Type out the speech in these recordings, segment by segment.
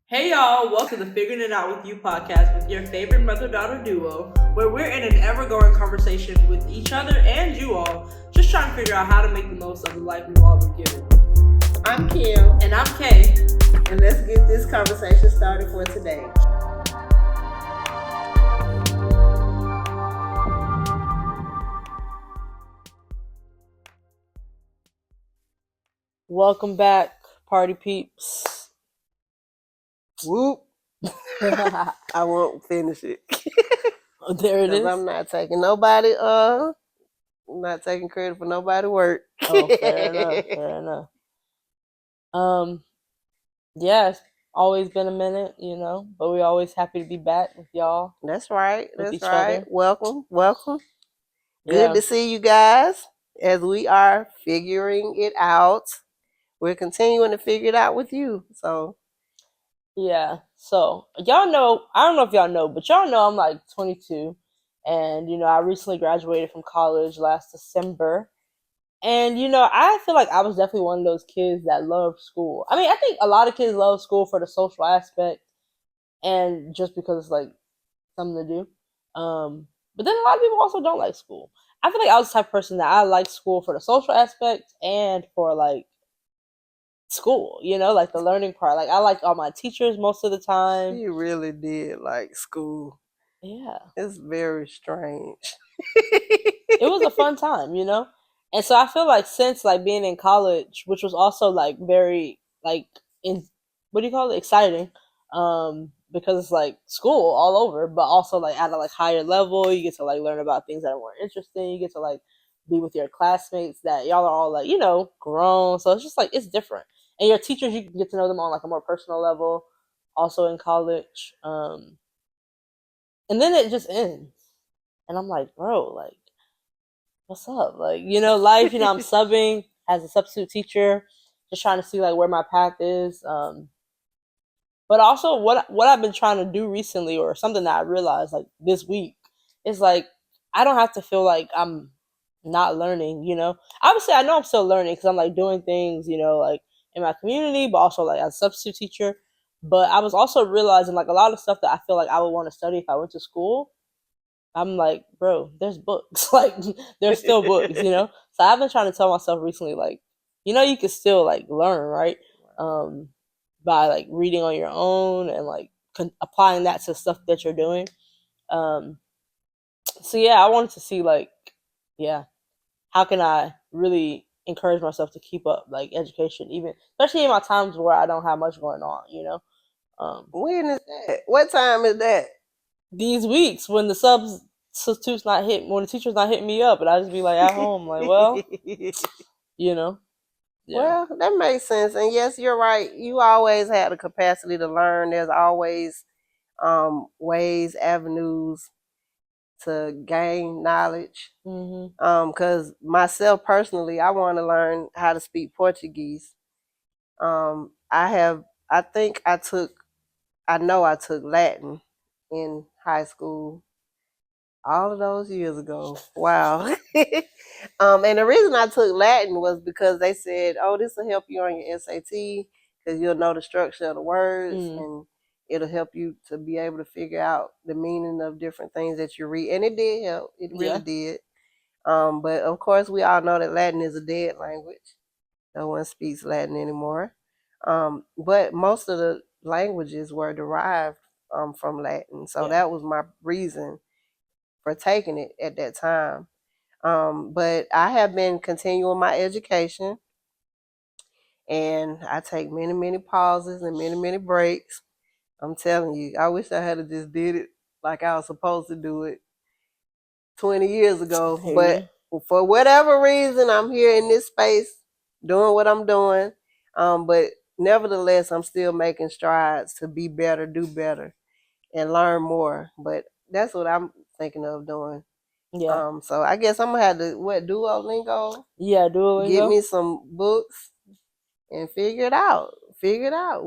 Hey y'all, welcome to the Figuring It Out with You podcast with your favorite mother-daughter duo, where we're in an ever-growing conversation with each other and you all, just trying to figure out how to make the most of the life we've all been given. I'm Kim. And I'm Kay. And let's get this conversation started for today. Welcome back, party peeps. Whoop. I won't finish it. There it is. I'm not taking nobody, I'm not taking credit for nobody work. Oh, fair enough. Yeah, it's always been a minute, but we're always happy to be back with y'all. That's right. With each right. other. Welcome. Yeah. Good to see you guys as we are figuring it out. We're continuing to figure it out with you. So Yeah. So y'all know, I don't know if y'all know, but y'all know I'm like 22, and I recently graduated from college last December, and I feel like I was definitely one of those kids that loved school. I mean, I think a lot of kids love school for the social aspect, and just because it's like something to do. But then a lot of people also don't like school. I feel like I was the type of person that I like school for the social aspect and for like school, like the learning part. Like I liked all my teachers most of the time. you really did like school. Yeah. It's very strange. It was a fun time, And so I feel like since like being in college, which was also like very like in what do you call it? Exciting. Because it's like school all over, but also like at a like higher level, you get to like learn about things that are more interesting. You get to like be with your classmates that y'all are all like, grown. So it's just like it's different. And your teachers, you can get to know them on like a more personal level, also in college. And then it just ends. And I'm like, bro, like, what's up? Like, life, I'm subbing as a substitute teacher, just trying to see like where my path is. But also what I've been trying to do recently, or something that I realized like this week, is like I don't have to feel like I'm not learning, Obviously I know I'm still learning because I'm like doing things, like in my community, but also like as a substitute teacher. But I was also realizing like a lot of stuff that I feel like I would want to study if I went to school. I'm like, bro, there's books. Like, there's still books, So I've been trying to tell myself recently, like, you can still like learn, right? By like reading on your own and like applying that to stuff that you're doing. Um, so yeah, I wanted to see like, yeah, how can I really encourage myself to keep up like education, even especially in my times where I don't have much going on. When is that? What time is that? These weeks when the substitute's not hitting, when the teacher's not hitting me up, and I just be like at home, like, well, Yeah. Well, that makes sense. And yes, you're right. You always had the capacity to learn. There's always ways, avenues to gain knowledge. Because myself personally, I want to learn how to speak Portuguese. I think I know I took Latin in high school all of those years ago. Wow. And the reason I took Latin was because they said, oh, this will help you on your SAT because you'll know the structure of the words and it'll help you to be able to figure out the meaning of different things that you read. And it did help. It really did. But of course, we all know that Latin is a dead language. No one speaks Latin anymore. But most of the languages were derived from Latin. So that was my reason for taking it at that time. But I have been continuing my education, and I take many, many pauses and many, many breaks. I'm telling you, I wish I had just did it like I was supposed to do it 20 years ago. But for whatever reason, I'm here in this space doing what I'm doing. But nevertheless, I'm still making strides to be better, do better, and learn more. But that's what I'm thinking of doing. Yeah. So I guess I'm gonna have to Duolingo? Yeah, Duolingo. Get me some books and figure it out. We're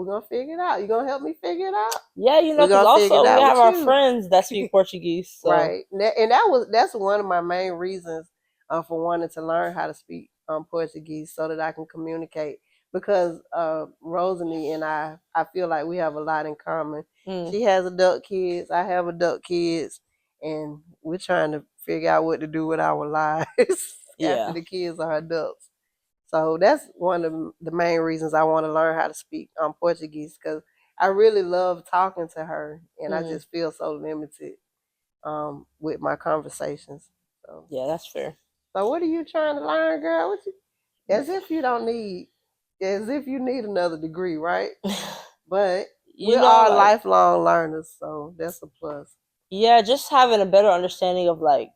gonna figure it out. You gonna help me figure it out? Yeah, because also we have our friends that speak Portuguese. So. Right, and that's one of my main reasons for wanting to learn how to speak Portuguese so that I can communicate. because Rosalie and I feel like we have a lot in common. Mm. She has adult kids, I have adult kids, and we're trying to figure out what to do with our lives after Yeah. the kids are adults. So that's one of the main reasons I want to learn how to speak Portuguese, because I really love talking to her, and I Mm. just feel so limited with my conversations. So, Yeah, that's fair. so what are you trying to learn, girl? What you, as if you don't need, as if you need another degree, right? But You we're know, all like, lifelong learners, so that's a plus. yeah, just having a better understanding of like,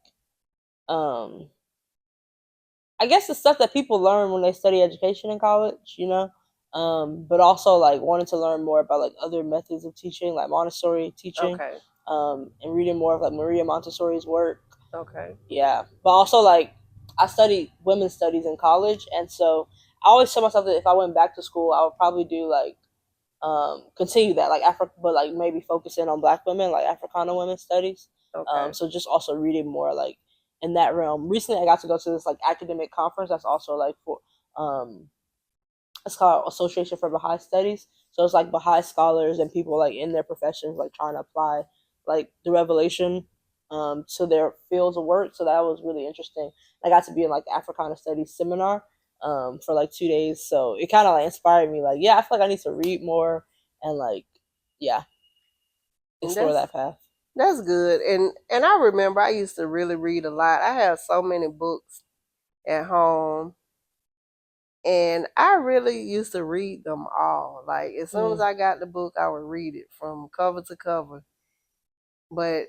um, I guess the stuff that people learn when they study education in college, you know, but also like wanting to learn more about like other methods of teaching, like Montessori teaching, Okay, and reading more of like Maria Montessori's work. okay, Yeah, but also like I studied women's studies in college, and so I always tell myself that if I went back to school, I would probably do like continue that like Africa, but like maybe focus in on Black women, like Africana women's studies. okay, So just also reading more like in that realm. Recently, I got to go to this like academic conference that's also like for um, it's called Association for Baha'i Studies. So it's like Baha'i scholars and people like in their professions like trying to apply like the revelation to their fields of work. So that was really interesting. I got to be in like Africana Studies seminar for like 2 days. So it kind of like inspired me. Like, yeah, I feel like I need to read more and like, yeah, and explore that path. that's good. And I remember I used to really read a lot. I have so many books at home, and I really used to read them all. Like as soon as Mm, I got the book, I would read it from cover to cover. But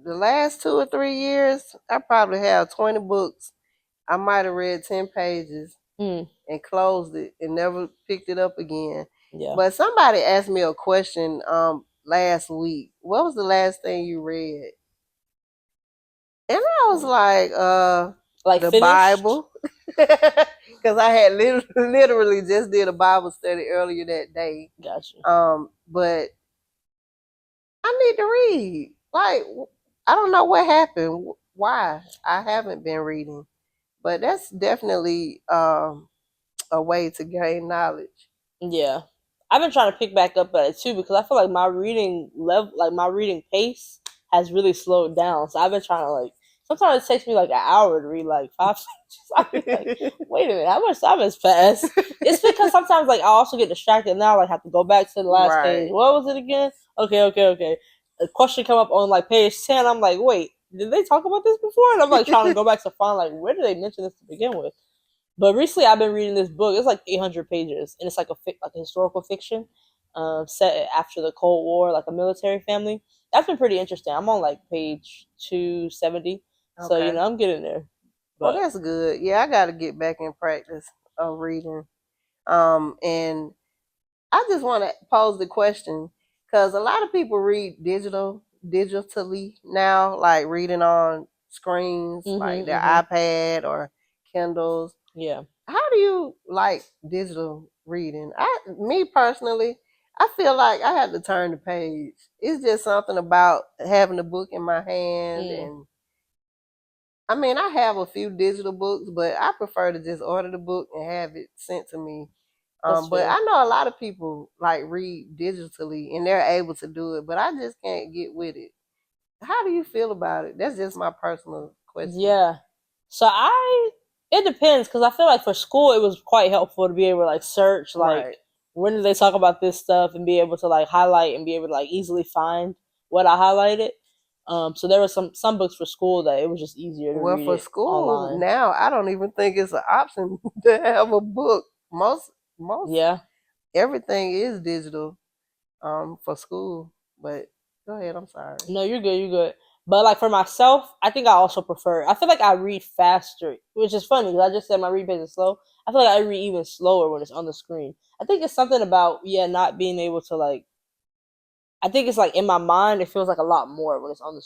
the last 2 or 3 years, I probably have 20 books. I might have read 10 pages mm, and closed it and never picked it up again. yeah. But somebody asked me a question last week. What was the last thing you read? And I was like, Like the finished? Bible. Because I had literally just did a Bible study earlier that day. Gotcha. But I need to read. Like, I don't know what happened, why I haven't been reading, but that's definitely a way to gain knowledge. Yeah. I've been trying to pick back up at it too because I feel like my reading level, like my reading pace has really slowed down. So I've been trying to like, sometimes it takes me like an hour to read like five pages. I be like, wait a minute, how much time has passed? It's because sometimes like I also get distracted now, like have to go back to the last page. Right. What was it again? Okay. A question come up on like page 10. I'm like, wait, did they talk about this before? And I'm like trying to go back to find like where did they mention this to begin with? But recently, I've been reading this book. It's like 800 pages, and it's like like a historical fiction set after the Cold War, like a military family. That's been pretty interesting. I'm on like page 270, so Okay. I'm getting there. Well, But that's good. Yeah, I got to get back in practice of reading. And I just want to pose the question because a lot of people read digitally now, like reading on screens, like their mhm, iPad or Kindles. yeah, How do you like digital reading? Me personally, I feel like I have to turn the page. It's just something about having the book in my hand, mm, and I mean, I have a few digital books, but I prefer to just order the book and have it sent to me. that's But fair. I know a lot of people like read digitally and they're able to do it, but I just can't get with it. How do you feel about it? That's just my personal question. Yeah. So it depends because I feel like for school it was quite helpful to be able to like search like Right. when did they talk about this stuff and be able to like highlight and be able to like easily find what I highlighted. So there was some books for school that it was just easier to Well, read for it school online. now, I don't even think it's an option to have a book. Most Yeah. everything is digital for school. But go ahead, I'm sorry. No, you're good. You're good. But like for myself, I think I also prefer. I feel like I read faster, which is funny because I just said my read pace is slow. I feel like I read even slower when it's on the screen. I think it's something about not being able to like. I think it's like in my mind, it feels like a lot more when it's on the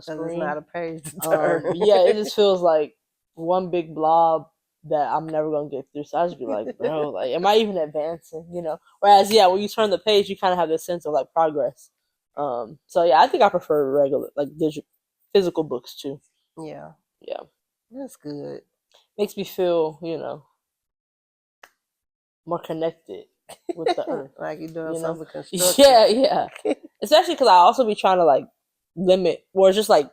Because it's screen. not a page to turn. Yeah, it just feels like one big blob that I'm never gonna get through. So I just be like, bro, like, am I even advancing? Whereas, yeah, when you turn the page, you kind of have this sense of like progress. So yeah, I think I prefer regular like digital, physical books too. Yeah, Yeah, that's good. makes me feel, more connected with the earth. Like you're doing You know? something constructive. Yeah, yeah. Especially because I also be trying to like limit, or just like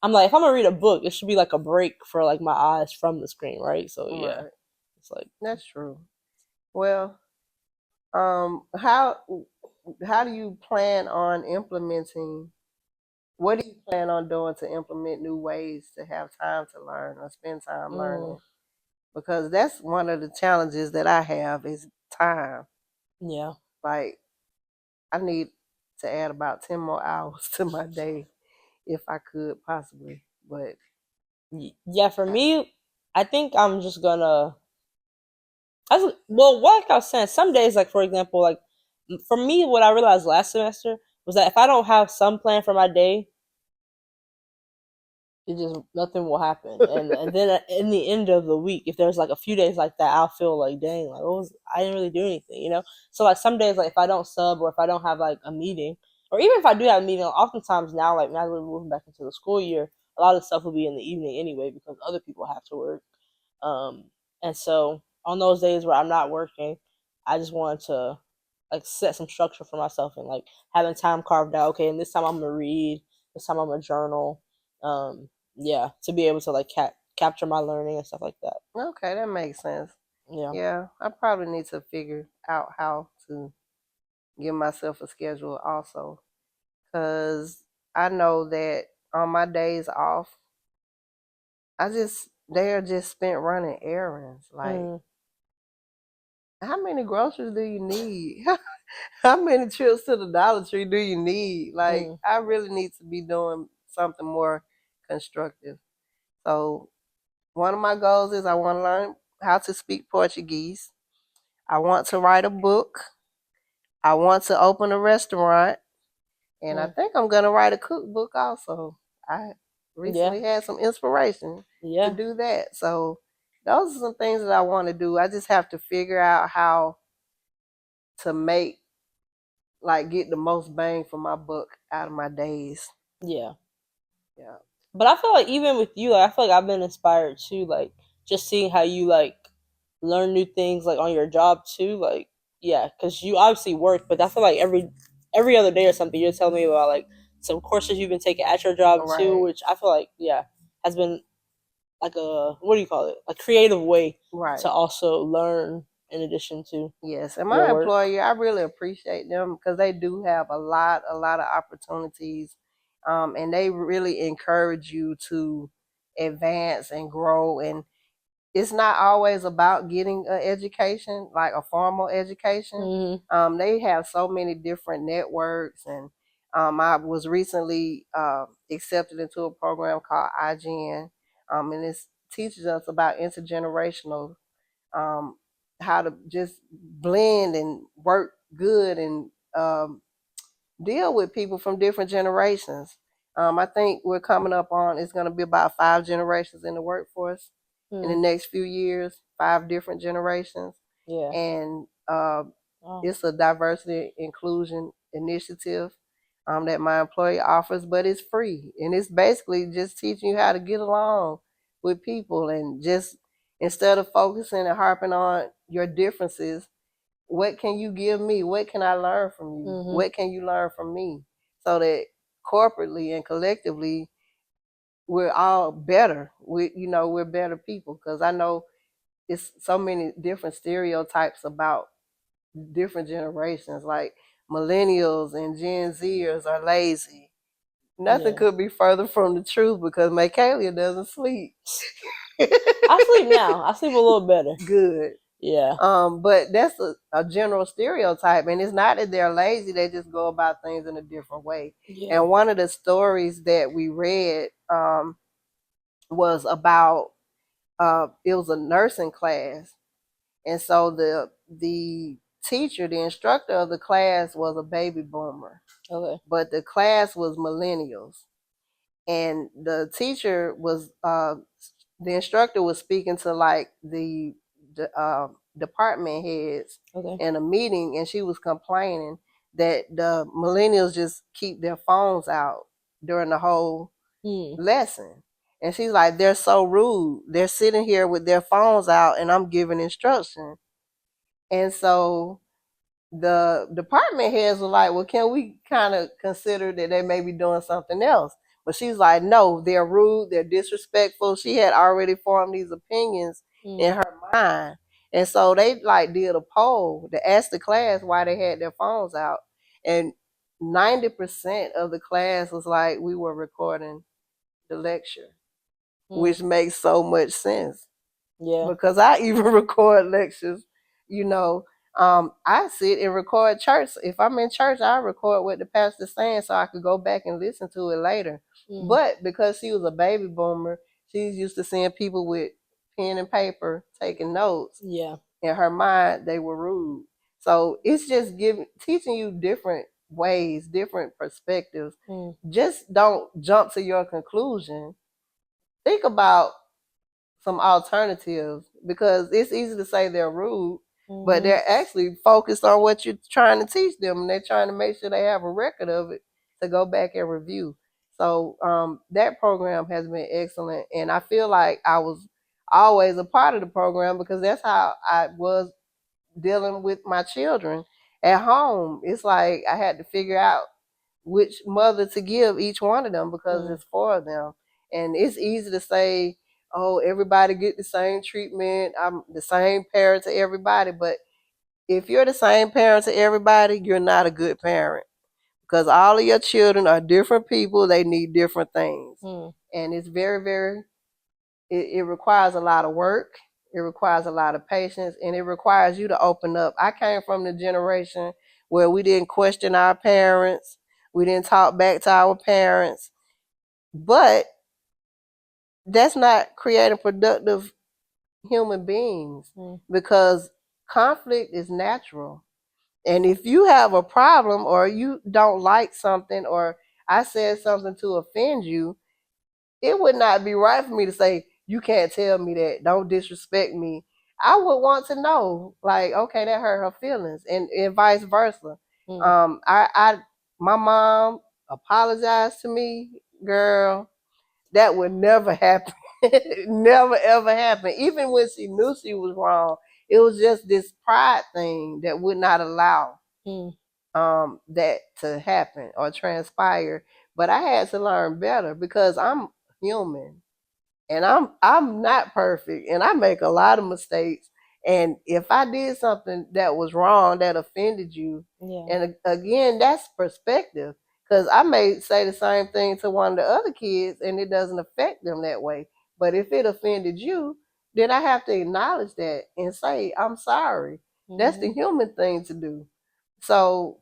I'm like, if I'm gonna read a book, it should be like a break for like my eyes from the screen, right? So yeah, Right. it's like That's true. Well, how do you plan on implementing? What do you plan on doing to implement new ways to have time to learn or spend time mm, learning? Because that's one of the challenges that I have is time. yeah, Like I need to add about 10 more hours to my day if I could possibly. But yeah. For me, I think I'm just gonna. Well, like I was saying, some days, like for example, like for me, what I realized last semester was that if I don't have some plan for my day, it just nothing will happen. And then in the end of the week, if there's like a few days like that, I'll feel like dang, like I didn't really do anything, you know. So like some days, like if I don't sub or if I don't have like a meeting, or even if I do have a meeting, oftentimes now, like now that we're moving back into the school year, a lot of stuff will be in the evening anyway because other people have to work. Um, and so on those days where I'm not working, I just wanted to like set some structure for myself and like having time carved out. Okay, and this time I'm gonna read. This time I'm gonna journal. Yeah, to be able to like capture my learning and stuff like that. okay, that makes sense. Yeah. Yeah, I probably need to figure out how to give myself a schedule also. Because I know that on my days off, they are just spent running errands. Like, Mm, how many groceries do you need? How many trips to the Dollar Tree do you need? Like, mm, I really need to be doing something more constructive. So, one of my goals is I want to learn how to speak Portuguese. I want to write a book. I want to open a restaurant. And I mm. think I'm going to write a cookbook also. I Yeah. recently had some inspiration to Yeah. do that. So, those are some things that I want to do. I just have to figure out how to make, like, get the most bang for my buck out of my days. Yeah. Yeah. But I feel like even with you, like I feel like I've been inspired too, like just seeing how you like learn new things like on your job too, like yeah, because you obviously work, but I feel like every other day or something you're telling me about like some courses you've been taking at your job too, Right. which I feel like yeah has been like a what do you call it, a creative way to Right. also learn in addition to Yes. And your my work. employer, I really appreciate them because they do have a lot of opportunities. And they really encourage you to advance and grow. And it's not always about getting an education, like a formal education. Mm-hmm. They have so many different networks, and I was recently accepted into a program called IGN, and it teaches us about intergenerational, um, how to just blend and work good and deal with people from different generations. I think we're coming up on, it's going to be about 5 generations in the workforce in the Mm, next few years, 5 different generations. yeah. And Oh. it's a diversity inclusion initiative that my employer offers, but it's free. And it's basically just teaching you how to get along with people and just instead of focusing and harping on your differences, what can you give me? What can I learn from you? Mm-hmm. What can you learn from me? So that corporately and collectively, we're all better. We're better people because I know it's so many different stereotypes about different generations. Like millennials and Gen Zers are lazy. Nothing Yeah. could be further from the truth because Michaelia doesn't sleep. I sleep now. I sleep a little better. Good. Yeah. But that's a general stereotype, and it's not that they're lazy; they just go about things in a different way. Yeah. And one of the stories that we read was about it was a nursing class, and so the teacher, the instructor of the class, was a baby boomer, Okay. but the class was millennials, and the instructor was speaking to like the department heads Okay. in a meeting, and she was complaining that the millennials just keep their phones out during the whole Hmm. lesson. And she's like, they're so rude. They're sitting here with their phones out, and I'm giving instruction. And so the department heads were like, well, can we kind of consider that they may be doing something else? But she's like, no, they're rude, they're disrespectful. She had already formed these opinions in her mind. And so they like did a poll to ask the class why they had their phones out. And 90% of the class was like, we were recording the lecture, which makes so much sense. Yeah. Because I even record lectures, you know. I sit and record church. If I'm in church, I record what the pastor's saying so I could go back and listen to it later. But because she was a baby boomer, she's used to seeing people with pen and paper taking notes. Yeah. In her mind, they were rude. So it's just teaching you different ways, different perspectives. Just don't jump to your conclusion. Think about some alternatives, because it's easy to say they're rude, but they're actually focused on what you're trying to teach them, and they're trying to make sure they have a record of it to go back and review. So that program has been excellent, and I feel like I was always a part of the program because that's how I was dealing with my children at home. It's like I had to figure out which mother to give each one of them because it's four of them. And it's easy to say, oh, everybody get the same treatment. I'm the same parent to everybody. But if you're the same parent to everybody, you're not a good parent because all of your children are different people. They need different things. And it's very, very, it requires a lot of work. It requires a lot of patience, and it requires you to open up. I came from the generation where we didn't question our parents. We didn't talk back to our parents. But that's not creating productive human beings because conflict is natural. And if you have a problem or you don't like something or I said something to offend you, it would not be right for me to say, you can't tell me that, don't disrespect me. I would want to know, like, okay, that hurt her feelings, and vice versa. I my mom apologized to me, girl. That would never happen. Never ever happen. Even when she knew she was wrong, it was just this pride thing that would not allow that to happen or transpire. But I had to learn better because I'm human and I'm not perfect and I make a lot of mistakes. And if I did something that was wrong that offended you, and again, that's perspective. Because I may say the same thing to one of the other kids and it doesn't affect them that way. But if it offended you, then I have to acknowledge that and say, I'm sorry. That's the human thing to do. So,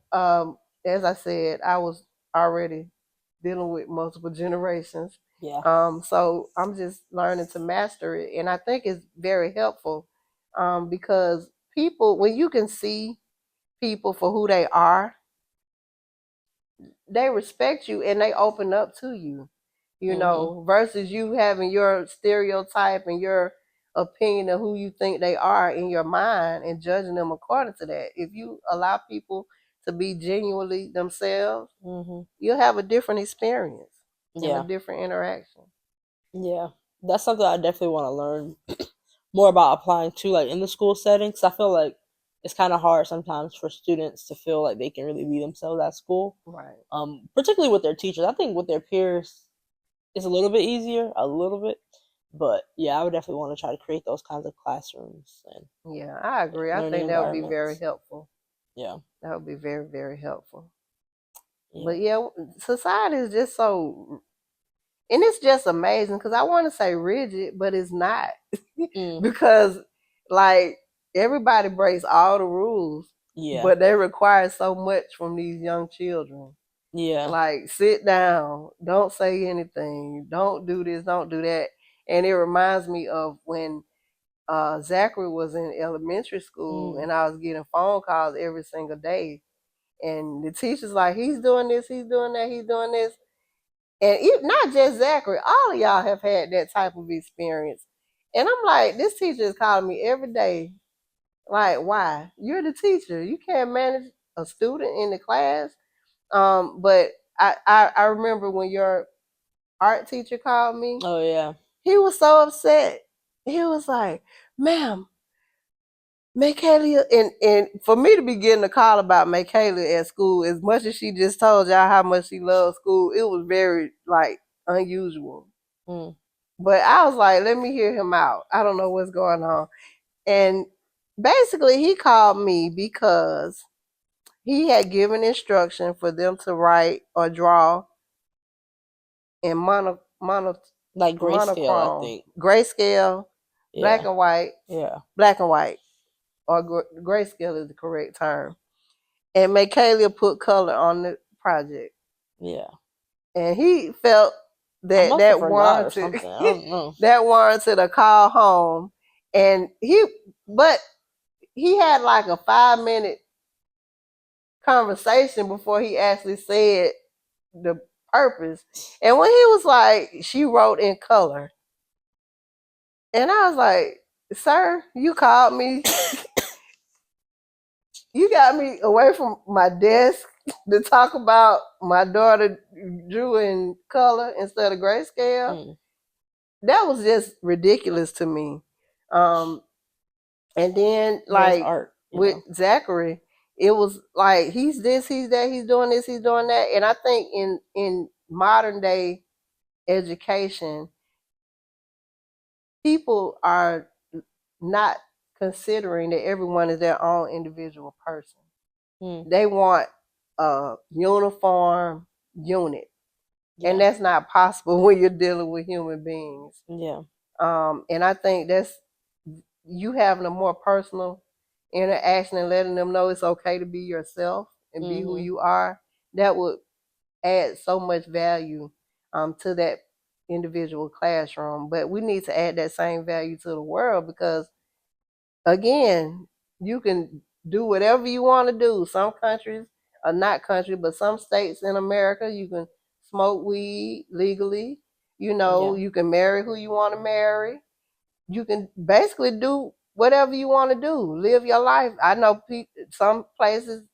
as I said, I was already dealing with multiple generations. Yeah. So I'm just learning to master it, and I think it's very helpful because people, when you can see people for who they are, they respect you and they open up to you. You know, versus you having your stereotype and your opinion of who you think they are in your mind and judging them according to that. If you allow people to be genuinely themselves, you'll have a different experience and a Yeah. different interaction. Yeah. That's something I definitely want to learn more about applying to, like, in the school setting. Cause I feel like it's kind of hard sometimes for students to feel like they can really be themselves at school. Right. Particularly with their teachers. I think with their peers, it's a little bit easier, a little bit. But yeah, I would definitely want to try to create those kinds of classrooms and Yeah, I agree. I learning think that would be very environments. helpful. Yeah. That would be very, very helpful. Yeah. But yeah, society is just so, and it's just amazing because I want to say rigid, but it's not. Because like everybody breaks all the rules, Yeah. but they require so much from these young children. Yeah. Like sit down, don't say anything, don't do this, don't do that. And it reminds me of when Zachary was in elementary school and I was getting phone calls every single day. And the teacher's like, he's doing this, he's doing that, he's doing this. And not just Zachary, all of y'all have had that type of experience. And I'm like, this teacher is calling me every day. Like, why? You're the teacher. You can't manage a student in the class. But I remember when your art teacher called me. Oh yeah. He was so upset. He was like, ma'am, Michaela, and for me to be getting a call about Michaela at school, as much as she just told y'all how much she loves school, it was very like unusual. Mm. But I was like, let me hear him out. I don't know what's going on. And basically, he called me because he had given instruction for them to write or draw in Like grayscale, I monochrome, think. grayscale, black Yeah. and white, Yeah. black and white, or grayscale is the correct term. And Michaela put color on the project, Yeah. and he felt I that must have that forgot or warranted something. I don't know. that warranted a call home, and but he had like a 5 minute conversation before he actually said the purpose. And when he was like, she wrote in color. And I was like, sir, you called me. You got me away from my desk to talk about my daughter drew in color instead of grayscale. Mm. That was just ridiculous to me. And then Yeah, it's like art, with Zachary, it was like he's this, he's that, he's doing this, he's doing that. And I think in modern day education, people are not considering that everyone is their own individual person. Mm. They want a uniform unit. Yeah. And that's not possible when you're dealing with human beings. Yeah. And I think that's you having a more personal interaction and letting them know it's okay to be yourself and be who you are. That would add so much value to that individual classroom. But we need to add that same value to the world because, again, you can do whatever you want to do. Some countries are not countries, but some states in America, you can smoke weed legally. You know, Yeah. you can marry who you want to marry. You can basically do whatever you want to do. Live your life. I know some places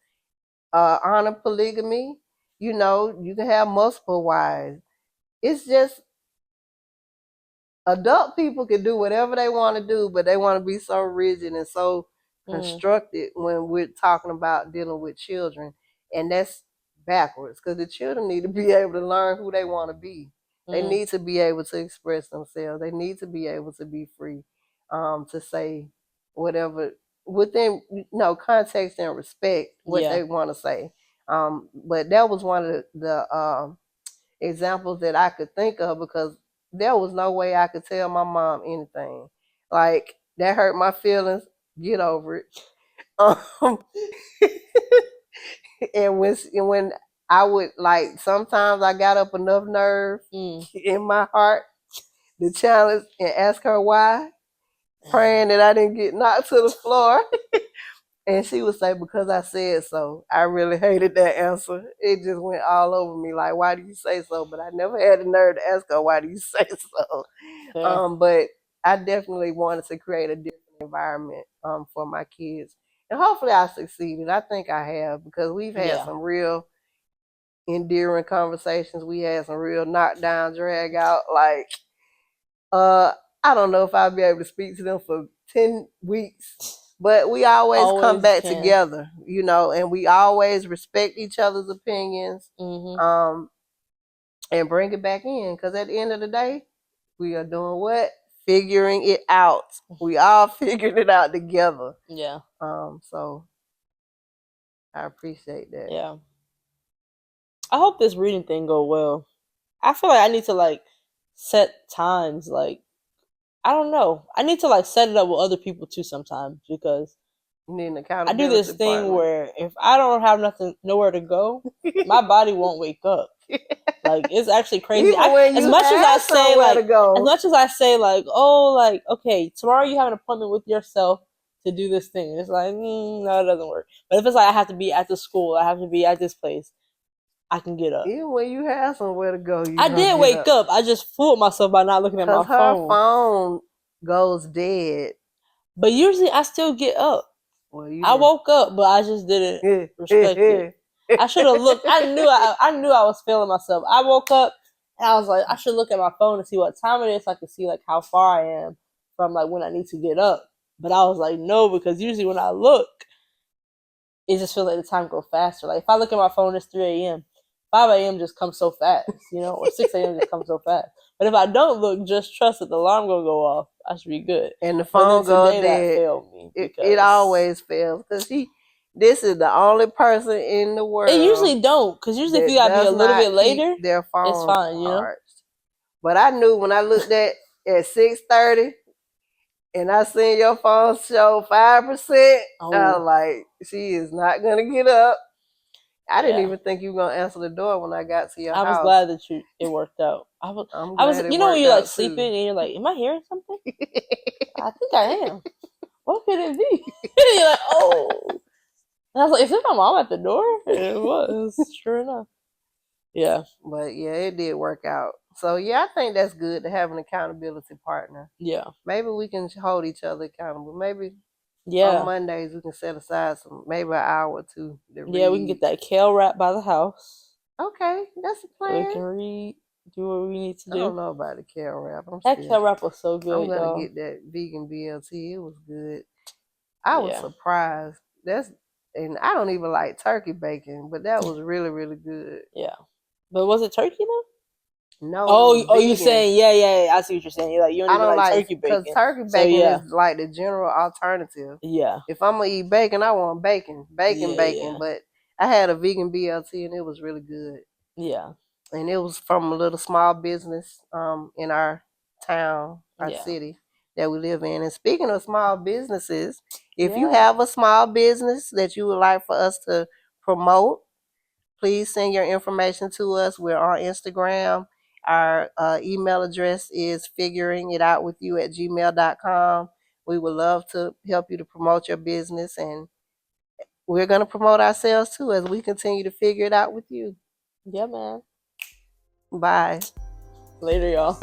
honor polygamy. You know, you can have multiple wives. It's just adult people can do whatever they want to do, but they want to be so rigid and so constructed when we're talking about dealing with children. And that's backwards because the children need to be able to learn who they want to be. They need to be able to express themselves. They need to be able to be free to say whatever within context and respect what they want to say. But that was one of the examples that I could think of because there was no way I could tell my mom anything. Like that hurt my feelings. Get over it. And when I would like sometimes I got up enough nerve in my heart to challenge and ask her why, praying that I didn't get knocked to the floor. And she would say, because I said so. I really hated that answer. It just went all over me. Like, why do you say so? But I never had the nerve to ask her, why do you say so? But I definitely wanted to create a different environment for my kids. And hopefully I succeeded. I think I have because we've had some real endearing conversations. We had some real knockdown, drag out. Like, I don't know if I'll be able to speak to them for 10 weeks. But we always come back together, and we always respect each other's opinions and bring it back in. Because at the end of the day, we are doing what? Figuring it out. We all figured it out together. Yeah. So I appreciate that. Yeah. I hope this reading thing go well. I feel like I need to like set times. Like I don't know. I need to like set it up with other people too sometimes because you need an I accountability do this thing where if I don't have nowhere to go, my body won't wake up. Like it's actually crazy. Even when as you much as I have say somewhere like, to go. as much as I say like, oh, like okay, tomorrow you have an appointment with yourself to do this thing. It's like, no, it doesn't work. But if it's like I have to be at the school, I have to be at this place, I can get up. Even when you have somewhere to go, I did wake up. I just fooled myself by not looking at my because her phone. phone goes dead. But usually I still get up. Well, I woke up, but I just didn't respect it. I should have looked. I knew I was feeling myself. I woke up and I was like, I should look at my phone and see what time it is so I can see like how far I am from like when I need to get up. But I was like, no, because usually when I look, it just feels like the time goes faster. Like if I look at my phone, it's 3 a.m. 5 a.m. just comes so fast, or 6 a.m. just comes so fast. But if I don't look, just trust that the alarm gonna go off. I should be good. And the But then phone goes today that dead. failed me It because always fails because this is the only person in the it world usually don't. Because usually if you that gotta be a does little not bit keep later, their it's phones fine. charged. But I knew when I looked at 6:30 and I seen your phone show 5%, I was Oh like, she is not gonna get up. I didn't yeah. even think you were gonna answer the door when I got to your I was house. glad that it worked out. I'm I was glad it when worked you're like out sleeping too. and you're like, am I hearing something? I think I am. What could it be? You're like, oh. And I was like, is it my mom at the door? And it was, sure enough. Yeah. But yeah, it did work out. So yeah, I think that's good to have an accountability partner. Yeah. Maybe we can hold each other accountable. Maybe on Yeah. Mondays we can set aside maybe an hour or two to Yeah, we can read. get that kale wrap by the house. Okay, that's a We plan. can read, do what we need to I don't do. know about the kale wrap. That kale wrap was so I'm good, gonna y'all. get that vegan BLT. It was good. I was Yeah. surprised. And I don't even like turkey bacon, but that was really, really good. Yeah. But was it turkey though? No, it was Oh, you vegan. saying yeah. I see what you're saying. You're like you don't I even don't like like turkey because bacon. turkey So bacon yeah, is like the general alternative. yeah, If I'm gonna eat bacon, I want bacon. yeah, But I had a vegan BLT and it was really good. yeah, And it was from a little small business in our town, our yeah, city that we live in. And speaking of small businesses, if you yeah. have a small business that you would like for us to promote, please send your information to us. We're on Instagram. Our email address is figuringitoutwithyou@gmail.com. We would love to help you to promote your business, and we're going to promote ourselves too as we continue to figure it out with you. Yeah, man. Bye. Later, y'all.